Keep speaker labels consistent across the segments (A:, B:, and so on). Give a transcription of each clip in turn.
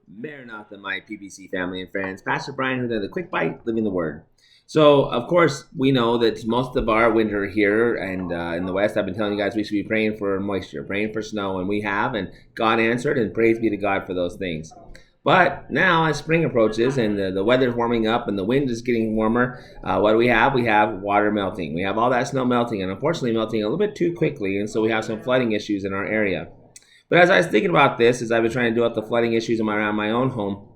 A: Maranatha, my PBC family and friends. Pastor Brian here, the Quick Bite, Living the Word. So, of course, we know that most of our winter here and in the West, I've been telling you guys we should be praying for moisture, praying for snow, and we have, and God answered, and praise be to God for those things. But now, as spring approaches and the weather's warming up and the wind is getting warmer, what do we have? We have water melting. We have all that snow melting, and unfortunately, melting a little bit too quickly, and so we have some flooding issues in our area. But as I was thinking about this, as I've been trying to deal with the flooding issues around my own home,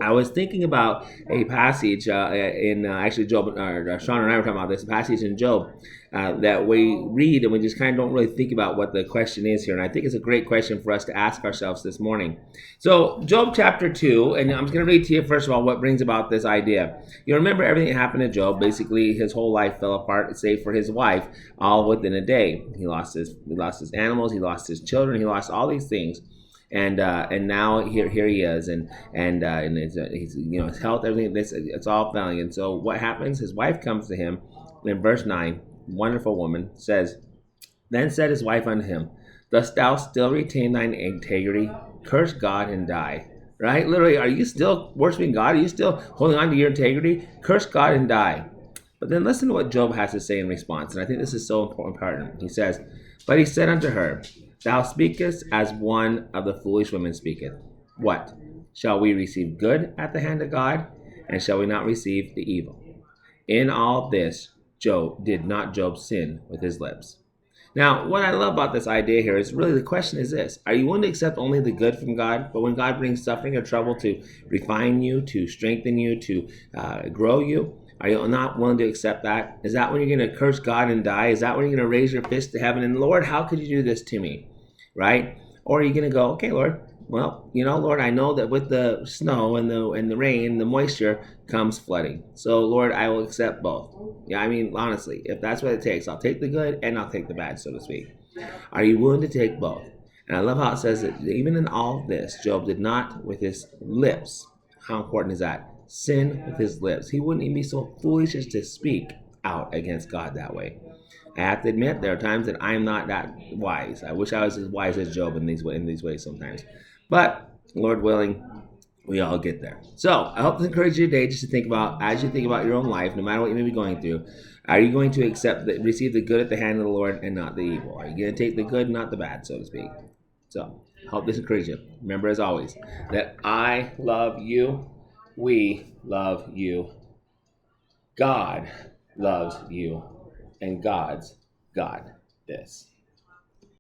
A: I was thinking about a passage in actually Job, or Sean and I were talking about this, a passage in Job that we read and we just kind of don't really think about what the question is here. And I think it's a great question for us to ask ourselves this morning. So, Job chapter 2, and I'm just going to read to you, first of all, what brings about this idea. You remember everything that happened to Job. Basically, his whole life fell apart, save for his wife, all within a day. He lost his animals, he lost his children, he lost all these things. And now here he is, and he's his health, everything, it's all failing. And so what happens? His wife comes to him in verse 9. Wonderful woman says, then said his wife unto him, dost thou still retain thine integrity? Curse God and die. Right? Literally, are you still worshiping God? Are you still holding on to your integrity? Curse God and die. But then listen to what Job has to say in response, and I think this is so important. He says, but he said unto her, thou speakest as one of the foolish women speaketh. What? Shall we receive good at the hand of God, and shall we not receive the evil? In all this, did not Job sin with his lips. Now, what I love about this idea here is really the question is this. Are you willing to accept only the good from God? But when God brings suffering or trouble to refine you, to strengthen you, to grow you, are you not willing to accept that? Is that when you're going to curse God and die? Is that when you're going to raise your fist to heaven and, Lord, how could you do this to me? Right? Or are you going to go, okay, Lord, well, Lord, I know that with the snow and the rain, the moisture comes flooding. So, Lord, I will accept both. Yeah, I mean, honestly, if that's what it takes, I'll take the good and I'll take the bad, so to speak. Are you willing to take both? And I love how it says that even in all this, Job did not with his lips. How important is that? Sin with his lips. He wouldn't even be so foolish as to speak out against God that way. I have to admit, there are times that I'm not that wise. I wish I was as wise as Job in these ways sometimes. But, Lord willing, we all get there. So, I hope to encourage you today just to think about, as you think about your own life, no matter what you may be going through, are you going to receive the good at the hand of the Lord and not the evil? Are you going to take the good, not the bad, so to speak? So, I hope this encourages you. Remember, as always, that I love you, we love you, God loves you, and God's got this.